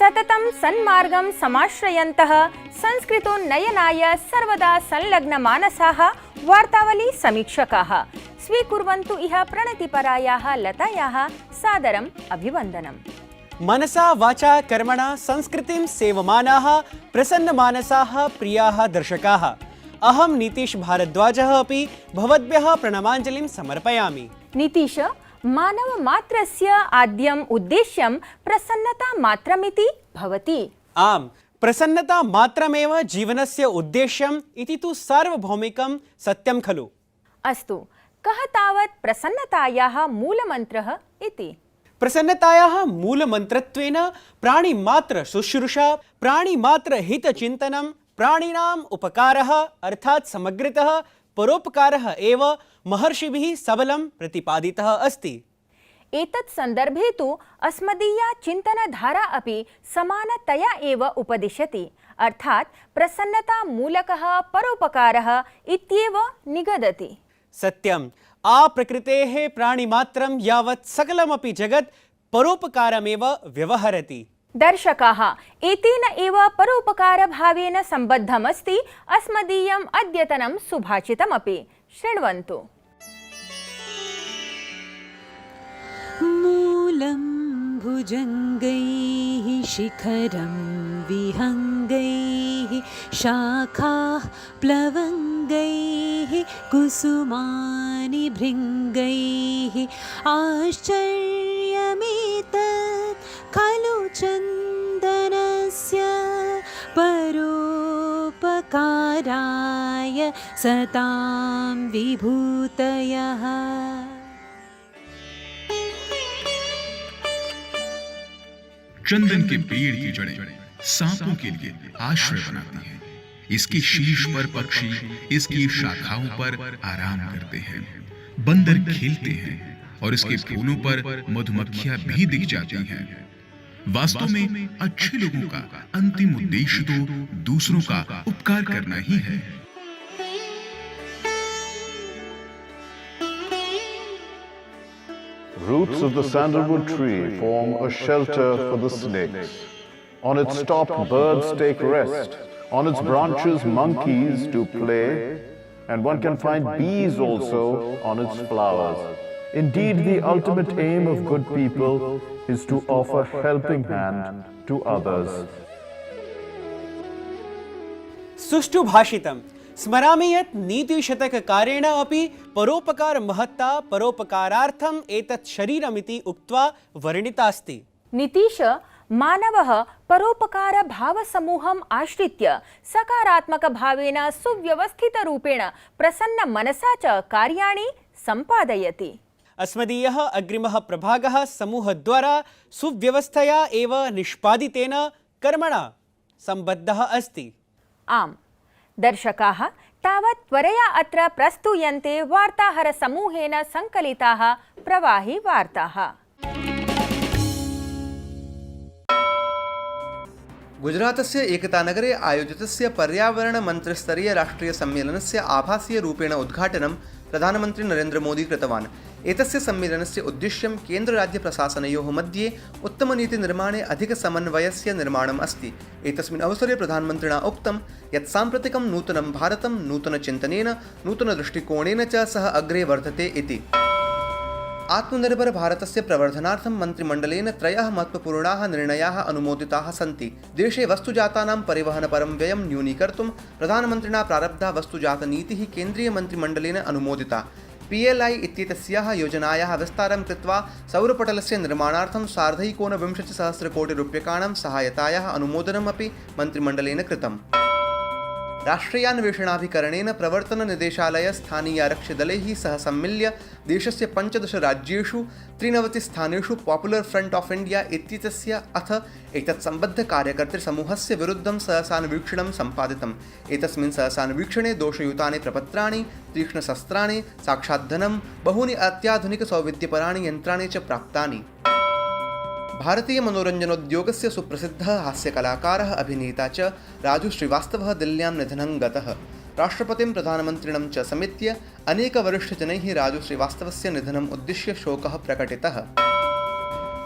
सततं सन्मार्गं समाश्रयन्तः संस्कृतोन्नयनाय सर्वदा संलग्नमानसाः वार्तावली समीक्षकाः स्वीकुर्वन्तु इह प्रणतिपरायाः लतायाः सादरम् अभिवन्दनम्। मनसा वाचा कर्मणा संस्कृतिं सेवमानाः प्रसन्नमानसाः प्रियाः दर्शकाः, अहं नीतीश भारद्वाजः अपि भवद्भ्यः प्रणमाञ्जलिं समर्पयामि। नीतीश, मानवमात्रस्य आद्यम् उद्देश्यं प्रसन्नता मात्रमिति भवति। आम्, प्रसन्नता मात्रमेव जीवनस्य उद्देश्यम् इति तु सार्वभौमिकं सत्यं खलु। अस्तु, कः तावत् प्रसन्नतायाः मूलमन्त्रः इति? प्रसन्नतायाः मूलमन्त्रत्वेन प्राणिमात्र शुश्रूषा, प्राणिमात्र हितचिन्तनं, प्राणिनाम् उपकारः अर्थात् समग्रतः परोपकारः एव महर्षिभिः सबलं प्रतिपादितः अस्ति। एतत् सन्दर्भे तु अस्मदीया चिन्तनधारा अपि समानतया एव उपदिशति, अर्थात् प्रसन्नता मूलकः परोपकारः इत्येव निगदति। सत्यम्, आप्रकृतेः प्राणिमात्रं यावत् सकलमपि जगत् परोपकारमेव व्यवहरति। दर्शकाः, एतेन एव परोपकारभावेन सम्बद्धमस्ति अस्मदीयम् अद्यतनं सुभाषितमपि। शृण्वन्तु। मूलं भुजङ्गैः शिखरं विहङ्गैः शाखाः प्लवङ्गैः कुसुमानि भृङ्गैः आश्चर्यमेतत् खलु चन्दनस्य परोपकाराय सतां विभूतयः। चंदन के पेड़ की जड़ें सांपों के लिए आश्रय बनाती हैं। इसके शीर्ष पर पक्षी इसकी शाखाओं पर आराम करते हैं, बंदर खेलते हैं और इसके फूलों पर मधुमक्खियां भी दिख जाती हैं। वास्तव में अच्छे लोगों का अंतिम उद्देश्य तो दूसरों का उपकार करना ही है। Roots of the sandalwood tree form a shelter for the snakes. On its top, birds take rest. On its branches, monkeys do play. And one can find bees also on its flowers. Indeed, the ultimate aim of good people is to offer helping hand to others. सुष्ठु भाषितम्। स्मरामि यत् नीतिशतककारेण अपि परोपकार महत्ता परोपकारार्थम् एतत् शरीरमिति उक्त्वा वर्णितास्ति। नीतीश, मानवः परोपकार भावसमूहम् आश्रित्य सकारात्मकभावेन सुव्यवस्थितरूपेण प्रसन्न मनसा च कार्याणि सम्पादयति। अस्मदीयः अग्रिमः प्रभागः समूहद्वारा सुव्यवस्थया एव निष्पादितेन कर्मणा सम्बद्धः अस्ति। आम्, दर्शकाः, तावत् त्वरया अत्र प्रस्तूयन्ते वार्ताहरसमूहेन सङ्कलिताः प्रवाही वार्ताः। गुजरातस्य एकतानगरे आयोजितस्य पर्यावरण मन्त्रिस्तरीय राष्ट्रीय सम्मेलनस्य आभासीय रूपेण उद्घाटनं प्रधानमन्त्री नरेन्द्र मोदी कृतवान्। एतस्य सम्मेलनस्य उद्देश्यं केन्द्रराज्यप्रशासनयोः मध्ये उत्तमनीतिनिर्माणे अधिकसमन्वयस्य निर्माणम् अस्ति। एतस्मिन् अवसरे प्रधानमन्त्रिणा उक्तं यत् साम्प्रतिकं नूतनं भारतं नूतनचिन्तनेन नूतनदृष्टिकोणेन च सह अग्रे वर्धते इति। आत्मनिर्भर भारतस्य प्रवर्धनार्थं मन्त्रिमण्डलेन त्रयः महत्त्वपूर्णाः निर्णयाः अनुमोदिताः सन्ति। देशे वस्तुजातानां परिवहनपरं व्ययं न्यूनीकर्तुं प्रधानमन्त्रिणा प्रारब्धा वस्तुजातनीतिः केन्द्रीयमन्त्रिमण्डलेन अनुमोदिता। PLI इत्येतस्याः योजनायाः विस्तारं कृत्वा सौरपटलस्य निर्माणार्थं 1,59,00,000,000 सहायतायाः अनुमोदनमपि मन्त्रिमण्डलेन कृतम्। राष्ट्रीयान्वेषणाभिकरणेन प्रवर्तननिदेशालय स्थानीयारक्षिदलैः सह सम्मिल्य देशस्य 15 राज्येषु 93 स्थानेषु पॉपुलर फ्रंट ऑफ इंडिया इत्येतस्य अथ एतत्सम्बद्धकार्यकर्तृसमूहस्य विरुद्धं सहसान्वीक्षणं सम्पादितम्। एतस्मिन् सहसान्वीक्षणे दोषयुतानि प्रपत्राणि, तीक्ष्णशस्त्राणि, साक्षाद्धनं, बहूनि अत्याधुनिकसौविध्यपराणि यन्त्राणि च प्राप्तानि। भारतीय मनोरञ्जनोद्योगस्य सुप्रसिद्धः हास्यकलाकारः अभिनेता च राजू श्रीवास्तवः दिल्ल्यां निधनं गतः। राष्ट्रपतिं प्रधानमन्त्रिणं च समेत्य अनेकवरिष्ठजनैः राजू श्रीवास्तवस्य निधनम् उद्दिश्य शोकः प्रकटितः।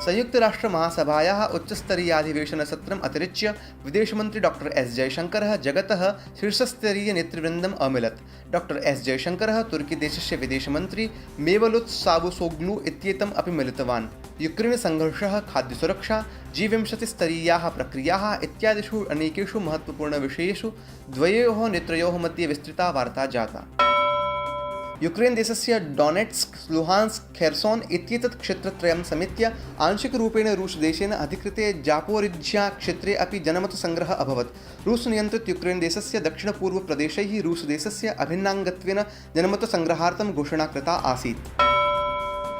संयुक्तराष्ट्रमहासभायाः उच्चस्तरीयाधिवेशनसत्रम् अतिरिच्य विदेशमन्त्री डॉक्टर एस् जयशङ्करः जगतः शीर्षस्तरीयनेतृवृन्दम् अमिलत्। डॉक्टर एस् जयशङ्करः तुर्कीदेशस्य विदेशमन्त्री मेवलुत् चावुसोग्लू इत्येतम् अपि मिलितवान्। यूक्रेन्-सङ्घर्षः, खाद्यसुरक्षा, G20-स्तरीयाः प्रक्रियाः इत्यादिषु अनेकेषु महत्त्वपूर्णविषयेषु द्वयोः नेतृयोः मध्ये विस्तृता वार्ता जाता। यूक्रेन् देशस्य डोनेट्स्क्, लुहान्स्क्, खेर्सोन् इत्येतत् क्षेत्रत्रयं समेत्य आंशिकरूपेण रूसदेशेन अधिकृते जापोरिज्झा क्षेत्रे अपि जनमतसङ्ग्रहः अभवत्। रूसनियन्त्रित यूक्रेन् देशस्य दक्षिणपूर्वप्रदेशैः रूसदेशस्य अभिन्नाङ्गत्वेन जनमतसङ्ग्रहार्थं घोषणा कृता आसीत्।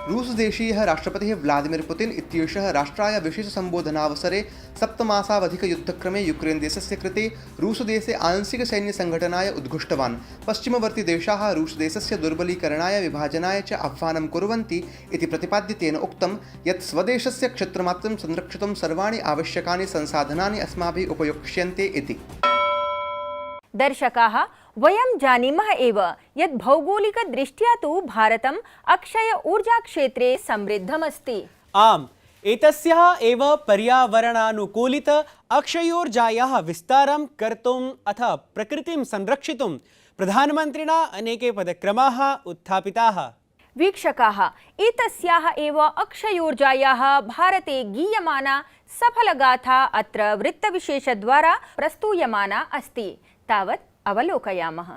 रूसदेशीयः राष्ट्रपतिः व्लादिमिर् पुतिन् इत्येषः राष्ट्राय विशेषसम्बोधनावसरे सप्तमासावधिकयुद्धक्रमे यूक्रेन् देशस्य कृते रूसदेशे आंशिकसैन्यसङ्घटनाय उद्घुष्टवान्। पश्चिमवर्तिदेशाः रूसदेशस्य दुर्बलीकरणाय विभाजनाय च आह्वानं कुर्वन्ति इति प्रतिपाद्य तेन उक्तं यत् स्वदेशस्य क्षेत्रमात्रं संरक्षितुं सर्वाणि आवश्यकानि संसाधनानि अस्माभिः उपयोक्ष्यन्ते इति। दर्शकाः, वयं जानीमः एव यत् भौगोलिकदृष्ट्या तु भारतम् अक्षय ऊर्जाक्षेत्रे समृद्धमस्ति। आम्, एतस्याः एव पर्यावरणानुकूलित अक्षयोर्जायाः विस्तारं कर्तुम् अथ प्रकृतिं संरक्षितुं प्रधानमन्त्रिणा अनेके पदक्रमाः उत्थापिताः। वीक्षकाः, एतस्याः एव अक्षयोर्जायाः भारते गीयमाना सफलगाथा अत्र वृत्तविशेषद्वारा प्रस्तूयमाना अस्ति। तावत् अवलोकयामः।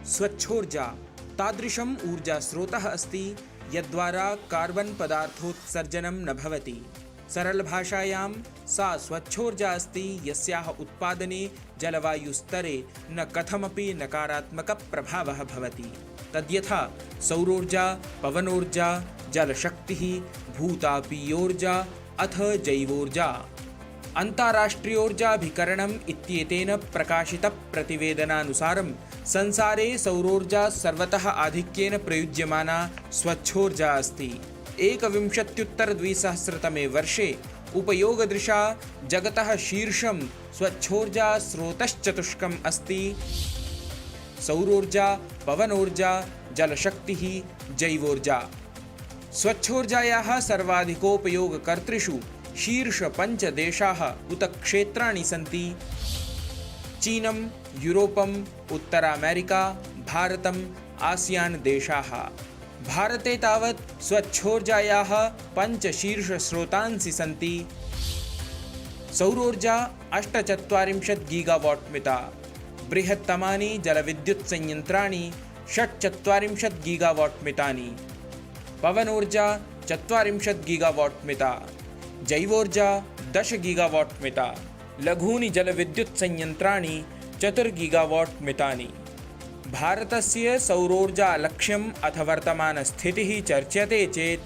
स्वच्छोर्जा तादृशम् ऊर्जास्रोतः अस्ति यद्द्वारा कार्बन् पदार्थोत्सर्जनं न भवति। सरलभाषायां सा स्वच्छोर्जा अस्ति यस्याः उत्पादने जलवायुस्तरे न कथमपि नकारात्मकप्रभावः भवति। तद्यथा सौरोर्जा, पवनोर्जा, जलशक्तिः, भूतापीयोर्जा अथ जैवोर्जा। अन्ताराष्ट्रियोर्जाभिकरणम् इत्येतेन प्रकाशितप्रतिवेदनानुसारं संसारे सौरोर्जा सर्वतः आधिक्येन प्रयुज्यमाना स्वच्छोर्जा अस्ति। 21-2000तमे वर्षे उपयोगदृशा जगतः शीर्षं स्वच्छोर्जास्रोतश्चतुष्कम् अस्ति सौरोर्जा, पवनोर्जा, जलशक्तिः, जैवोर्जा। स्वच्छोर्जायाः सर्वाधिकोपयोगकर्तृषु शीर्ष 5 देशाः उत क्षेत्राणि सन्ति चीनं, यूरोपम्, उत्तर अमेरिका, भारतम्, आसियान् देशाः। भारते तावत् स्वच्छोर्जायाः 5 शीर्षस्रोतांसि सन्ति। सौरोर्जा 48 गीगावाट् मिता, बृहत्तमानि जलविद्युत्संयन्त्राणि 46 गीगावाट् मितानि, पवनोर्जा 40 गीगावाट् मिता, जैवोर्जा 10 गीगावाट् मिता, लघूनि जलविद्युत्संयन्त्राणि 4 गीगावाट् मितानि। भारतस्य सौरोर्जा लक्ष्यम् अथ वर्तमानस्थितिः चर्च्यते चेत्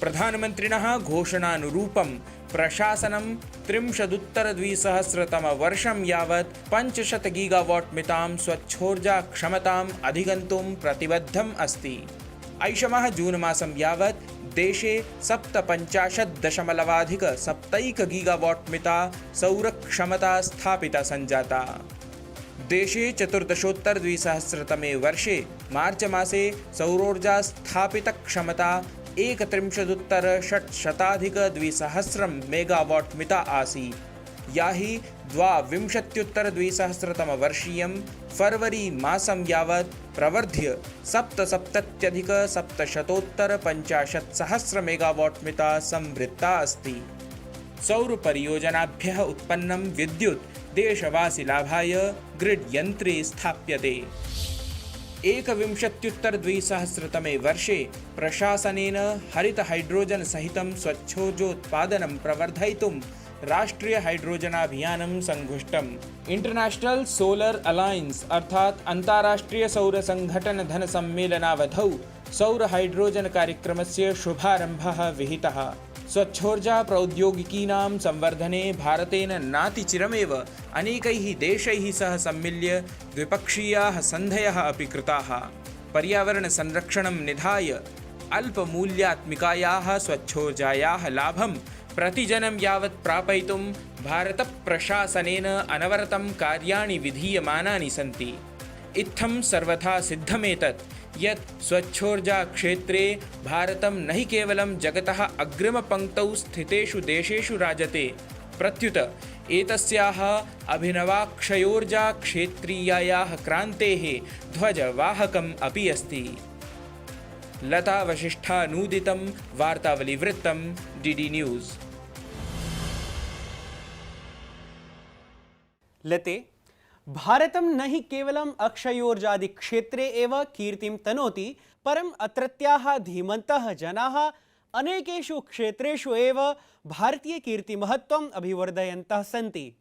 प्रधानमन्त्रिणः घोषणानुरूपं प्रशासनं 30-उत्तर-2000तमवर्षं यावत् 500 गीगावाट् मितां स्वच्छोर्जाक्षमताम् अधिगन्तुं प्रतिबद्धम् अस्ति। ऐषमः जून् मासं यावत् देशे 57.7 गीगावाट् मिता सौरक्षमता स्थापिता संजाता। देशे 14-2000तमे वर्षे मार्च मासे सौरोर्जा स्थापितक्षमता 31-600 मेगावाट् मिता आसीत्, या हि 22-2000तमवर्षीयं फरवरी मासं यावत् प्रवर्ध्य 77-750 मेगावाट् मिता संवृत्ता अस्ति। सौरपरियोजनाभ्यः उत्पन्नं विद्युत् देशवासिलाभाय ग्रिड् यन्त्रे स्थाप्यते। 21-2000तमे वर्षे प्रशासनेन हरित हाइड्रोजन सहितं स्वच्छोर्जोत्पादनं प्रवर्धयितुं राष्ट्रीय हाइड्रोजनाभियानं संघुष्टम्। इंटरनेशनल सोलर अलायंस अर्थात् अन्ताराष्ट्रीय सौर संघटन धन सम्मेलनावधौ सौर हाइड्रोजन कार्यक्रमस्य शुभारम्भः विहितः। स्वच्छोर्जा प्रौद्योगिकीनां संवर्धने भारतेन नातिचिरमेव अनेकैः देशैः सह सम्मिल्य द्विपक्षीयाः सन्धयः अपि कृताः। पर्यावरण संरक्षणं निधाय अल्पमूल्यात्मिकायाः स्वच्छोर्जायाः लाभं प्रतिजनं यावत् प्रापयितुं भारतप्रशासनेन अनवरतं कार्याणि विधीयमानानि सन्ति। इत्थं सर्वथा सिद्धमेतत् यत् स्वच्छोर्जाक्षेत्रे भारतं न हि केवलं जगतः अग्रिमपङ्क्तौ स्थितेषु देशेषु राजते, प्रत्युत एतस्याः अभिनवाक्षयोर्जाक्षेत्रीयायाः क्रान्तेः ध्वजवाहकम् अपि अस्ति। लता वशिष्ठानूदितं वार्तावलीवृत्तं DD न्यूज़। लते, भारतं न हि केवलम् अक्षयोर्जादि क्षेत्रे एव कीर्तिं तनोति, परम् अत्रत्याः धीमन्तः जनाः अनेकेषु क्षेत्रेषु एव भारतीयकीर्तिमहत्त्वम् अभिवर्धयन्तः सन्ति।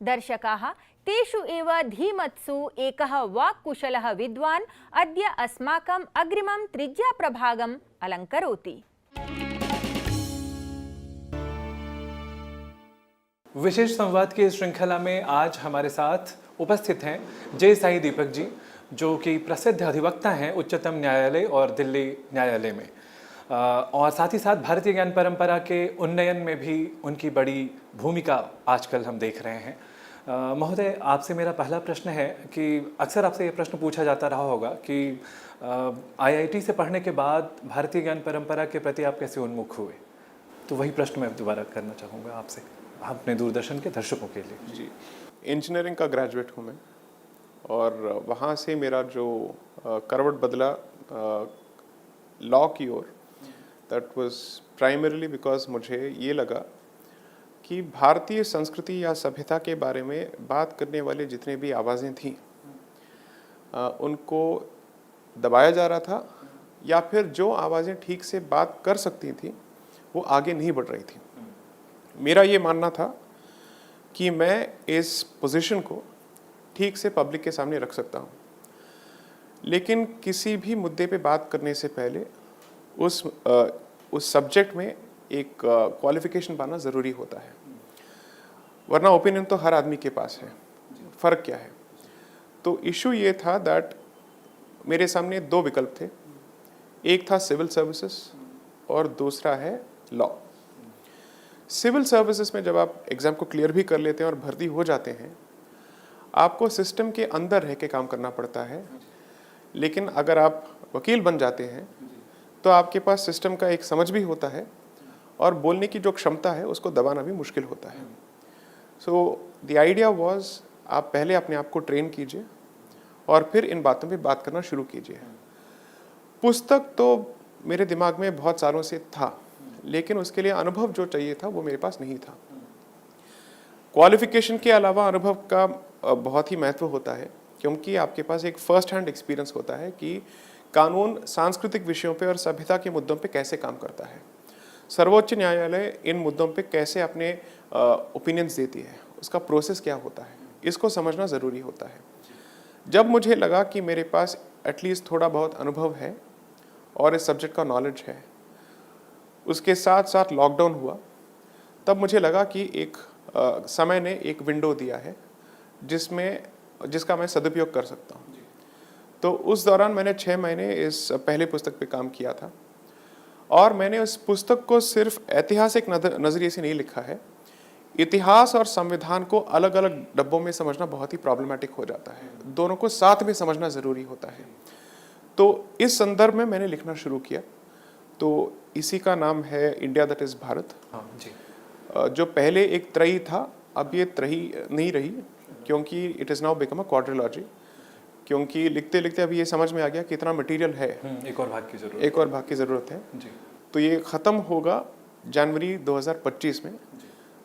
दर्शकाः, तेषु एव धीमत्सु एकः वाक्कुशलः विद्वान् अद्य अस्माकम् अग्रिमं त्रिज्याप्रभागम् अलङ्करोति। विशेष संवाद की इस श्रृंखला में आज हमारे साथ उपस्थित हैं जय साई दीपक जी, जो कि प्रसिद्ध अधिवक्ता हैं उच्चतम न्यायालय और दिल्ली न्यायालय में, और साथ ही साथ भारतीय ज्ञान परंपरा के उन्नयन में भी उनकी बड़ी भूमिका आजकल हम देख रहे हैं। महोदय, आपसे मेरा पहला प्रश्न है कि अक्सर आपसे ये प्रश्न पूछा जाता रहा होगा कि IIT से पढ़ने के बाद भारतीय ज्ञान परंपरा के प्रति आप कैसे उन्मुख हुए, तो वही प्रश्न मैं दोबारा करना चाहूँगा आपसे, अपने दूरदर्शन के दर्शकों के लिए। जी, इंजीनियरिंग का ग्रेजुएट हूँ मैं, और वहाँ से मेरा जो करवट बदला लॉ की ओर, दैट वाज प्राइमरीली बिकॉज मुझे ये लगा कि भारतीय संस्कृति या सभ्यता के बारे में बात करने वाले जितने भी आवाज़ें थीं उनको दबाया जा रहा था, या फिर जो आवाज़ें ठीक से बात कर सकती थीं वो आगे नहीं बढ़ रही थी। मेरा ये मानना था कि मैं इस पोजीशन को ठीक से पब्लिक के सामने रख सकता हूँ, लेकिन किसी भी मुद्दे पे बात करने से पहले उस सब्जेक्ट में एक क्वालिफिकेशन पाना ज़रूरी होता है, वरना ओपिनियन तो हर आदमी के पास है। फ़र्क क्या है? तो इशू ये था दैट मेरे सामने दो विकल्प थे, एक था सिविल सर्विसेज और दूसरा है लॉ। सिविल सर्विसेज में जब आप एग्ज़ाम को क्लियर भी कर लेते हैं और भर्ती हो जाते हैं, आपको सिस्टम के अंदर रह के काम करना पड़ता है, लेकिन अगर आप वकील बन जाते हैं तो आपके पास सिस्टम का एक समझ भी होता है और बोलने की जो क्षमता है उसको दबाना भी मुश्किल होता है। सो द आइडिया वाज, आप पहले अपने आप को ट्रेन कीजिए और फिर इन बातों पे बात करना शुरू कीजिए। पुस्तक तो मेरे दिमाग में बहुत सालों से था, लेकिन उसके लिए अनुभव जो चाहिए था वो मेरे पास नहीं था। क्वालिफिकेशन के अलावा अनुभव का बहुत ही महत्व होता है, क्योंकि आपके पास एक फर्स्ट हैंड एक्सपीरियंस होता है कि कानून सांस्कृतिक विषयों पे और सभ्यता के मुद्दों पे कैसे काम करता है, सर्वोच्च न्यायालय इन मुद्दों पे कैसे अपने ओपिनियंस देती है, उसका प्रोसेस क्या होता है, इसको समझना ज़रूरी होता है। जब मुझे लगा कि मेरे पास एटलीस्ट थोड़ा बहुत अनुभव है और इस सब्जेक्ट का नॉलेज है, उसके साथ साथ लॉकडाउन हुआ, तब मुझे लगा कि एक समय ने एक विंडो दिया है जिसका मैं सदुपयोग कर सकता हूँ। तो उस दौरान मैंने 6 महीने इस पहले पुस्तक पे काम किया था, और मैंने उस पुस्तक को सिर्फ ऐतिहासिक नज़रिए से नहीं लिखा है। इतिहास और संविधान को अलग अलग डब्बों में समझना बहुत ही प्रॉब्लमेटिक हो जाता है, दोनों को साथ में समझना ज़रूरी होता है। तो इस संदर्भ में मैंने लिखना शुरू किया, तो इसी का नाम है इंडिया दैट इज़ भारत। हाँ जी। जो पहले एक त्रयी था, अब ये त्रयी नहीं रही, क्योंकि it is now become a quadrilogy, क्योंकि लिखते लिखते अभी ये समझ में आ गया कि इतना मटेरियल है, एक और भाग की ज़रूरत है जी। तो ये ख़त्म होगा जनवरी 2025 में,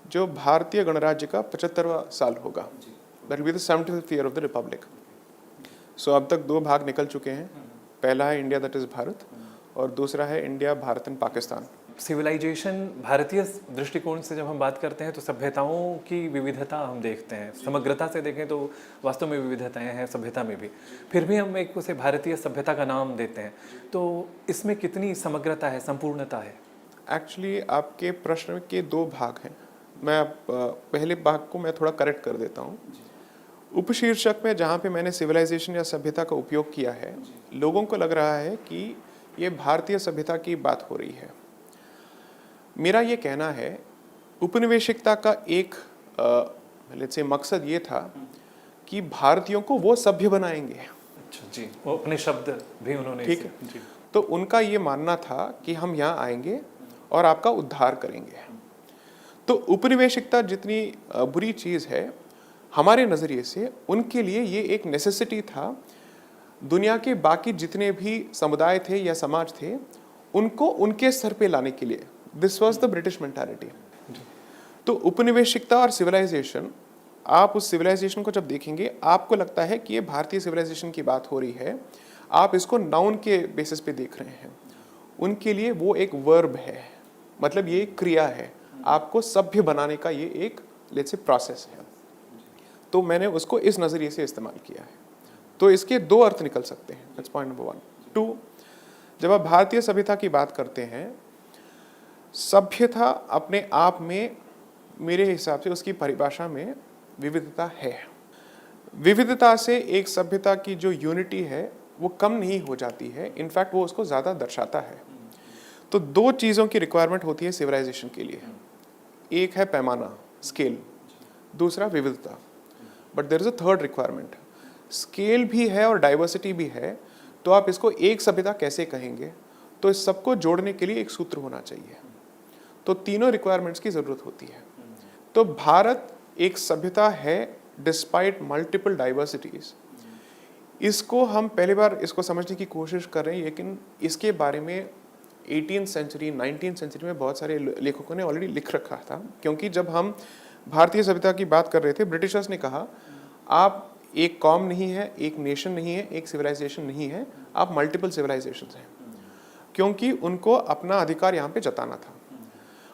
जो भारतीय गणराज्य का 75वां साल होगा। That will be the 75th year of the republic. So अब तक 2 भाग निकल चुके हैं, पहला है इंडिया दैट इज़ भारत और दूसरा है India Bharat and Pakistan. Civilisation, भारतीय दृष्टिकोण से जब हम बात करते हैं तो सभ्यताओं की विविधता हम देखते हैं, समग्रता से देखें तो वास्तव में विविधताएं हैं सभ्यता में भी, फिर भी हम एक उसे भारतीय सभ्यता का नाम देते हैं, तो इसमें कितनी समग्रता है, संपूर्णता है? एक्चुअली आपके प्रश्न के 2 भाग हैं। मैं पहले भाग को मैं थोड़ा करेक्ट कर देता हूँ। उपशीर्षक में जहाँ पे मैंने सिविलाइजेशन या सभ्यता का उपयोग किया है, लोगों को लग रहा है कि ये भारतीय सभ्यता की बात हो रही है। मेरा ये कहना है उपनिवेशिकता का एक लेट्स से मकसद ये था कि भारतीयों को वो सभ्य बनाएंगे। अच्छा जी, वो अपने शब्द भी उन्होंने ठीक है, तो उनका ये मानना था कि हम यहाँ आएंगे और आपका उद्धार करेंगे। तो उपनिवेशिकता जितनी बुरी चीज़ है हमारे नज़रिए से, उनके लिए ये एक नेसेसिटी था। दुनिया के बाकी जितने भी समुदाय थे या समाज थे उनको उनके स्तर पे लाने के लिए, this was the British mentality. तो उपनिवेशिकता और सिविलाइजेशन, आप उस सिविलाइजेशन को जब देखेंगे आपको लगता है कि ये भारतीय सिविलाइजेशन की बात हो रही है, आप इसको नाउन के बेसिस पे देख रहे हैं। उनके लिए वो एक वर्ब है, मतलब ये एक क्रिया है, आपको सभ्य बनाने का ये एक लेट्स से प्रोसेस है। तो मैंने उसको इस नज़रिए से इस्तेमाल किया है। तो इसके दो अर्थ निकल सकते हैं, दैट्स पॉइंट नंबर 1। 2, जब आप भारतीय सभ्यता की बात करते हैं, सभ्यता अपने आप में मेरे हिसाब से उसकी परिभाषा में विविधता है। विविधता से एक सभ्यता की जो यूनिटी है वो कम नहीं हो जाती है, इनफैक्ट वो उसको ज़्यादा दर्शाता है। तो दो चीज़ों की रिक्वायरमेंट होती है सिविलाइजेशन के लिए, एक है पैमाना, स्केल, दूसरा विविधता। But there is a third requirement, scale भी है और डाइवर्सिटी भी है, तो आप इसको एक सभ्यता कैसे कहेंगे? तो इस सबको जोड़ने के लिए एक सूत्र होना चाहिए। तो तीनों रिक्वायरमेंट्स की ज़रूरत होती है। तो भारत एक सभ्यता है डिस्पाइट मल्टीपल डाइवर्सिटीज़। इसको हम पहली बार इसको समझने की कोशिश कर रहे हैं, लेकिन इसके बारे में 18th सेंचुरी 19th सेंचुरी में बहुत सारे लेखकों ने ऑलरेडी लिख रखा था। क्योंकि जब हम भारतीय सभ्यता की बात कर रहे थे, ब्रिटिशर्स ने कहा आप एक कॉम नहीं है, एक नेशन नहीं है, एक सिविलाइजेशन नहीं है, आप मल्टीपल सिविलाइजेशंस हैं, क्योंकि उनको अपना अधिकार यहाँ पे जताना था।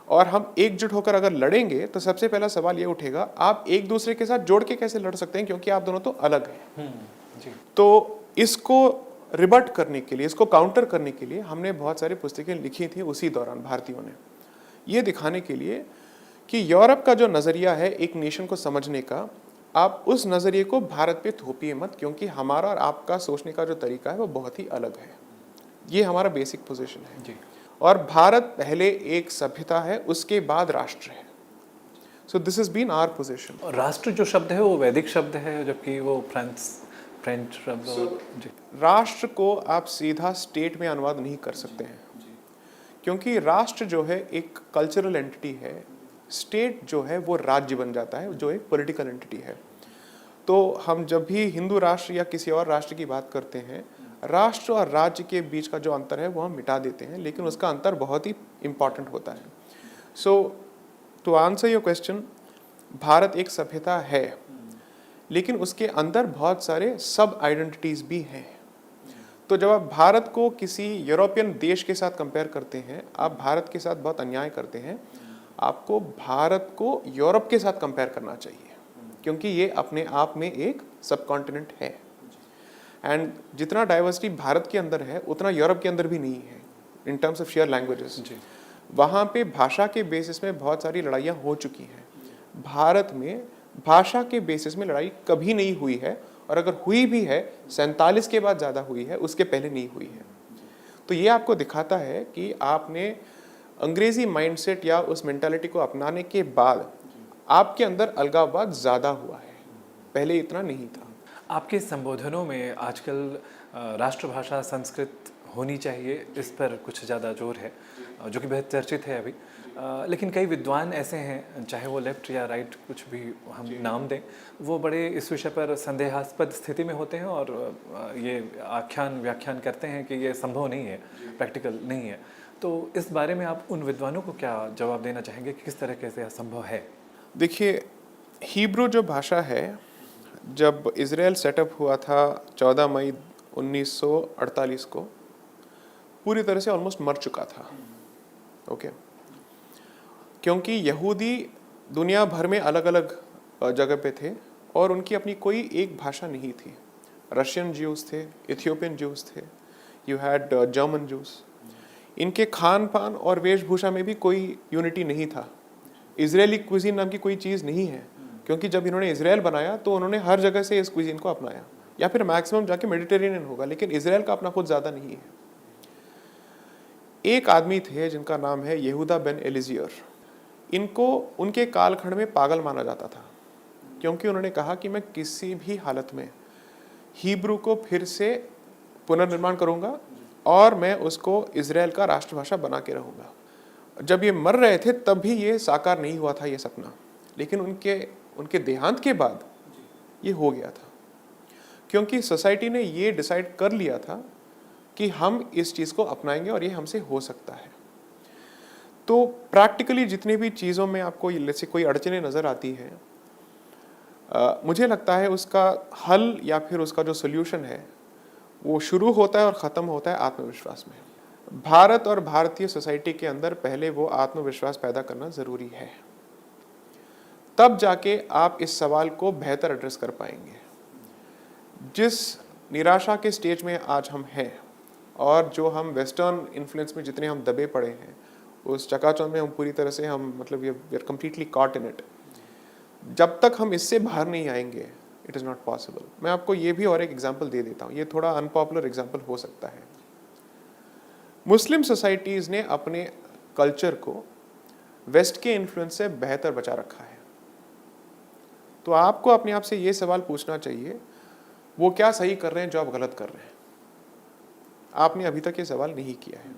और हम एकजुट होकर अगर लड़ेंगे तो सबसे पहला सवाल ये उठेगा, आप एक दूसरे के साथ जोड़ के कैसे लड़ सकते हैं, क्योंकि आप दोनों तो अलग हैं। तो इसको रिबट करने के लिए, इसको काउंटर करने के लिए हमने बहुत सारी पुस्तकें लिखी थी उसी दौरान भारतीयों ने, ये दिखाने के लिए कि यूरोप का जो नज़रिया है एक नेशन को समझने का, आप उस नज़रिए को भारत पे थोपिए मत, क्योंकि हमारा और आपका सोचने का जो तरीका है वो बहुत ही अलग है। ये हमारा बेसिक पोजीशन है जी। और भारत पहले एक सभ्यता है, उसके बाद राष्ट्र है। So this is been our position. और राष्ट्र जो शब्द है वो वैदिक शब्द है, जबकि वो फ्रेंच शब्द जी। राष्ट्र को आप सीधा स्टेट में अनुवाद नहीं कर सकते हैं, क्योंकि राष्ट्र जो है एक कल्चरल एंटिटी है, स्टेट जो है वो राज्य बन जाता है, जो एक पॉलिटिकल एंटिटी है। तो हम जब भी हिंदू राष्ट्र या किसी और राष्ट्र की बात करते हैं, राष्ट्र और राज्य के बीच का जो अंतर है वो हम मिटा देते हैं, लेकिन उसका अंतर बहुत ही इम्पॉर्टेंट होता है। So to answer your question, Bharat एक सभ्यता है, लेकिन उसके अंदर बहुत सारे सब आइडेंटिटीज़ भी हैं। तो जब आप भारत को किसी यूरोपियन देश के साथ कंपेयर करते हैं, आप भारत के साथ बहुत अन्याय करते हैं। आपको भारत को यूरोप के साथ कंपेयर करना चाहिए, क्योंकि ये अपने आप में एक सब कॉन्टिनेंट है। एंड जितना डाइवर्सिटी भारत के अंदर है उतना यूरोप के अंदर भी नहीं है in terms of share languages. वहाँ पे भाषा के बेसिस में बहुत सारी लड़ाइयाँ हो चुकी हैं। भारत में भाषा के बेसिस में लड़ाई कभी नहीं हुई है, और अगर हुई भी है 47 के बाद ज़्यादा हुई है, उसके पहले नहीं हुई है। तो ये आपको दिखाता है कि आपने अंग्रेजी माइंडसेट या उस मेंटालिटी को अपनाने के बाद आपके अंदर अलगाववाद ज़्यादा हुआ है, पहले इतना नहीं था। आपके संबोधनों में आजकल राष्ट्रभाषा संस्कृत होनी चाहिए, इस पर कुछ ज़्यादा जोर है, जो कि बहुत चर्चित है अभी। लेकिन कई विद्वान ऐसे हैं, चाहे वो लेफ्ट या राइट कुछ भी हम नाम दें, वो बड़े इस विषय पर संदेहास्पद स्थिति में होते हैं और ये व्याख्यान करते हैं कि ये संभव नहीं है, प्रैक्टिकल नहीं है। तो इस बारे में आप उन विद्वानों को क्या जवाब देना चाहेंगे कि किस तरह से असंभव है? देखिए, हिब्रू जो भाषा है, जब इज़राइल सेटअप हुआ था 14 मई 1948 को, पूरी तरह से ऑलमोस्ट मर चुका था। ओके, क्योंकि यहूदी दुनिया भर में अलग अलग जगह पे थे और उनकी अपनी कोई एक भाषा नहीं थी। रशियन ज्यूज़ थे, इथियोपियन ज्यूज़ थे, यू हैड जर्मन ज्यूज़। इनके खान पान और वेशभूषा में भी कोई यूनिटी नहीं था। इजरायली क्विजीन नाम की कोई चीज़ नहीं है, क्योंकि जब इन्होंने इजराइल बनाया तो उन्होंने हर जगह से इस क्विजीन को अपनाया, या फिर मैक्सिमम जाके मेडिटेरेनियन होगा, लेकिन इजराइल का अपना खुद ज़्यादा नहीं है। एक आदमी थे जिनका नाम है यहूदा बेन एलिजियर। इनको उनके कालखंड में पागल माना जाता था, क्योंकि उन्होंने कहा कि मैं किसी भी हालत में हिब्रू को फिर से पुनर्निर्माण करूंगा और मैं उसको इज़राइल का राष्ट्रभाषा बना के रहूँगा। जब ये मर रहे थे तब भी ये साकार नहीं हुआ था ये सपना, लेकिन उनके देहांत के बाद ये हो गया था, क्योंकि सोसाइटी ने ये डिसाइड कर लिया था कि हम इस चीज़ को अपनाएंगे और ये हमसे हो सकता है। तो प्रैक्टिकली जितनी भी चीज़ों में आपको जैसे कोई अड़चने नज़र आती है, मुझे लगता है उसका हल या फिर उसका जो सोल्यूशन है वो शुरू होता है और ख़त्म होता है आत्मविश्वास में। भारत और भारतीय सोसाइटी के अंदर पहले वो आत्मविश्वास पैदा करना ज़रूरी है, तब जाके आप इस सवाल को बेहतर एड्रेस कर पाएंगे। जिस निराशा के स्टेज में आज हम हैं और जो हम वेस्टर्न इन्फ्लुएंस में जितने हम दबे पड़े हैं, उस चकाचौंध में हम पूरी तरह से we are completely caught in it. जब तक हम इससे बाहर नहीं आएंगे, इट इज़ नॉट पॉसिबल। मैं आपको ये भी और एक एग्जांपल दे देता हूँ, ये थोड़ा अनपॉपुलर एग्जांपल हो सकता है। मुस्लिम सोसाइटीज़ ने अपने कल्चर को वेस्ट के इन्फ्लुएंस से बेहतर बचा रखा है। तो आपको अपने आप से ये सवाल पूछना चाहिए, वो क्या सही कर रहे हैं जो आप गलत कर रहे हैं? आपने अभी तक ये सवाल नहीं किया है।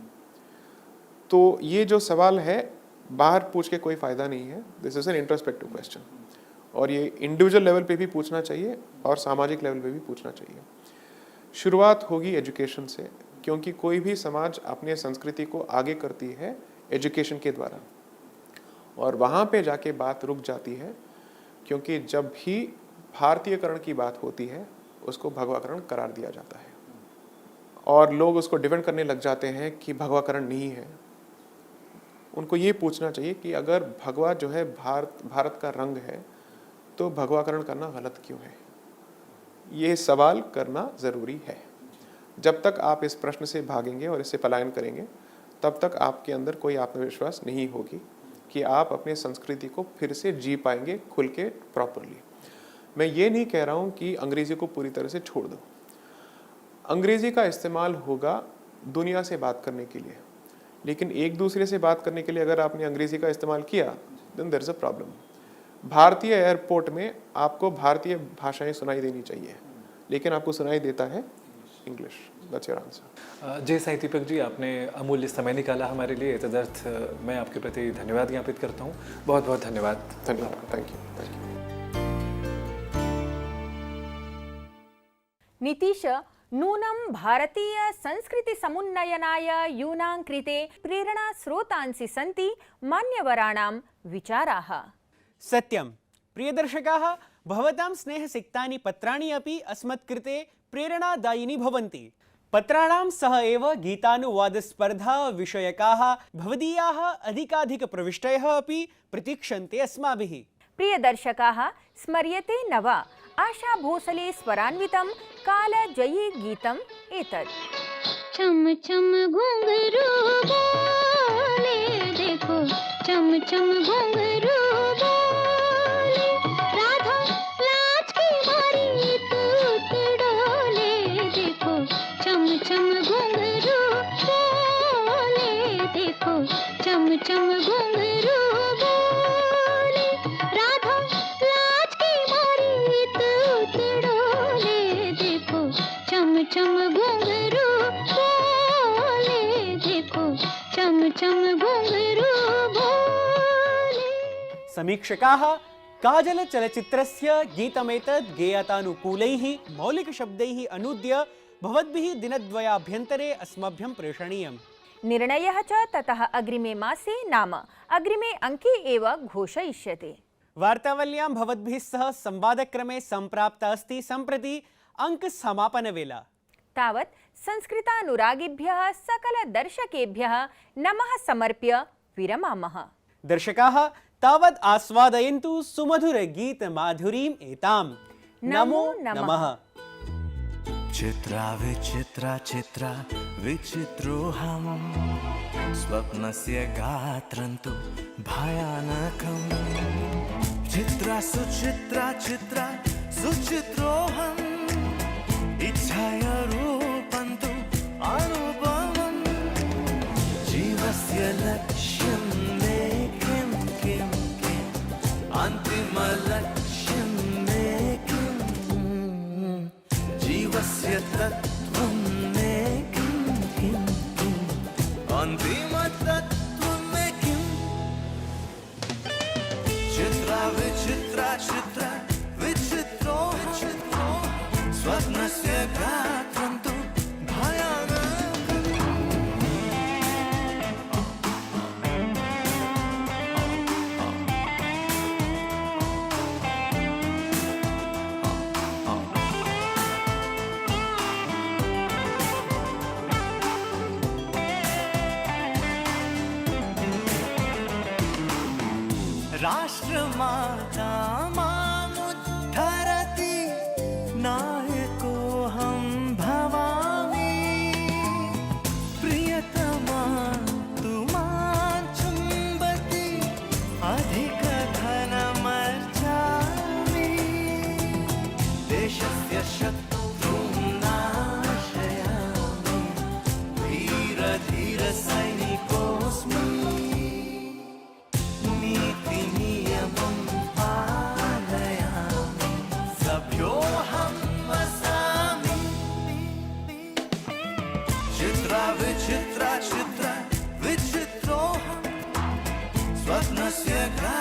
तो ये जो सवाल है बाहर पूछ के कोई फ़ायदा नहीं है। This is an introspective question, और ये इंडिविजुअल लेवल पे भी पूछना चाहिए और सामाजिक लेवल पे भी पूछना चाहिए। शुरुआत होगी एजुकेशन से, क्योंकि कोई भी समाज अपने संस्कृति को आगे करती है एजुकेशन के द्वारा, और वहाँ पे जाके बात रुक जाती है, क्योंकि जब भी भारतीयकरण की बात होती है उसको भगवाकरण करार दिया जाता है और लोग उसको डिफेंड करने लग जाते हैं कि भगवाकरण नहीं है। उनको ये पूछना चाहिए कि अगर भगवा जो है भारत का रंग है तो भगवाकरण करना गलत क्यों है? ये सवाल करना ज़रूरी है। जब तक आप इस प्रश्न से भागेंगे और इससे पलायन करेंगे, तब तक आपके अंदर कोई आत्मविश्वास नहीं होगी कि आप अपने संस्कृति को फिर से जी पाएंगे खुल के प्रॉपरली। मैं ये नहीं कह रहा हूँ कि अंग्रेज़ी को पूरी तरह से छोड़ दो। अंग्रेज़ी का इस्तेमाल होगा दुनिया से बात करने के लिए, लेकिन एक दूसरे से बात करने के लिए अगर आपने अंग्रेज़ी का इस्तेमाल किया, then there is a problem. भारतीय एयरपोर्ट में आपको भारतीय भाषाएं सुनाई देनी चाहिए, लेकिन आपको सुनाई देता है इंग्लिश। That's your answer. जय साई दीपक जी, आपने अमूल्य समय निकाला हमारे लिए। तदर्थ मैं आपके प्रति धन्यवाद ज्ञापित करता हूँ। बहुत बहुत धन्यवाद। धन्यवाद। Thank you. नीतीश, नूनं भारतीय संस्कृति समुन्नयनाय यूनां कृते प्रेरणा स्रोतांसि सन्ति मान्यवराणां विचाराः। सत्यं प्रियदर्शकाः, भवतां स्नेहसिक्तानि पत्राणि अपि अस्मत्कृते प्रेरणादायिनी भवन्ति। पत्राणां सह एव गीतानुवादस्पर्धा विषयकाः भवदीयाः अधिकाधिकप्रविष्टयः अपि प्रतीक्षन्ते अस्माभिः। प्रियदर्शकाः, स्मर्यते न वा आशा भोसले स्वरान्वितं कालजयी गीतम् एतत्। चम चम घुंघरू बोले देखो, चम चम घुंघरू बोले, राधा लाज की मारी तूत डोले देखो, चम चम घुंघरू बोले देखो, चम चम घुंघरू बोले, राधा लाज की मारी तूत डोले देखो, चम चम घुंघरू बोले देखो, चम चम घुंघरू बोले। समीक्षकाः, काजल चलचित्रस्य गीतमेतत् गेयतानुकूलैः मौलिकशब्दैः अनूद्य भवद्भिः दिनद्वयाभ्यन्तरे अस्मभ्यं प्रेषणीयम्। निर्णयः च ततः अग्रिमे मासे नाम अग्रिमे अङ्के एव घोषयिष्यते। वार्तावल्यां भवद्भिः सह संवादक्रमे सम्प्राप्ता अस्ति सम्प्रति अङ्कसमापनवेला। तावत् संस्कृतानुरागिभ्यः सकलदर्शकेभ्यः नमः समर्प्य विरमामः। दर्शकाः, तावत् आस्वादयन्तु सुमधुरगीतमाधुरीम् एताम्। नमो नमः। चित्रा विचित्रा चित्रा विचित्रोऽहं, स्वप्नस्य गात्रं तु भयानकम्। चित्रा सुचित्रा चित्रा सुचित्रोऽहम्, इच्छाया रूपं तु अनुपमम्। तत्त्वं मे किं किं किम् अन्तिमतत्त्वं मे किम् चित्रा विचित्रा चित्रा विचित्रो विचित्रो स्वप्नस्य गात्रं तु भयानकम् राष्ट्रमाता मामुद्धरति नायकोऽहं भवामि प्रियतमा तु मां चुम्बति अधिकधनमर्चामि देशस्य शत्रुं नाशयामि धीरधीरसैनिकोऽस्मि नीतिनियमं पालयामि सभ्योऽहं वसामि चित्रा विचित्रा चित्रा विचित्रोऽहं स्वप्नस्य ग्रा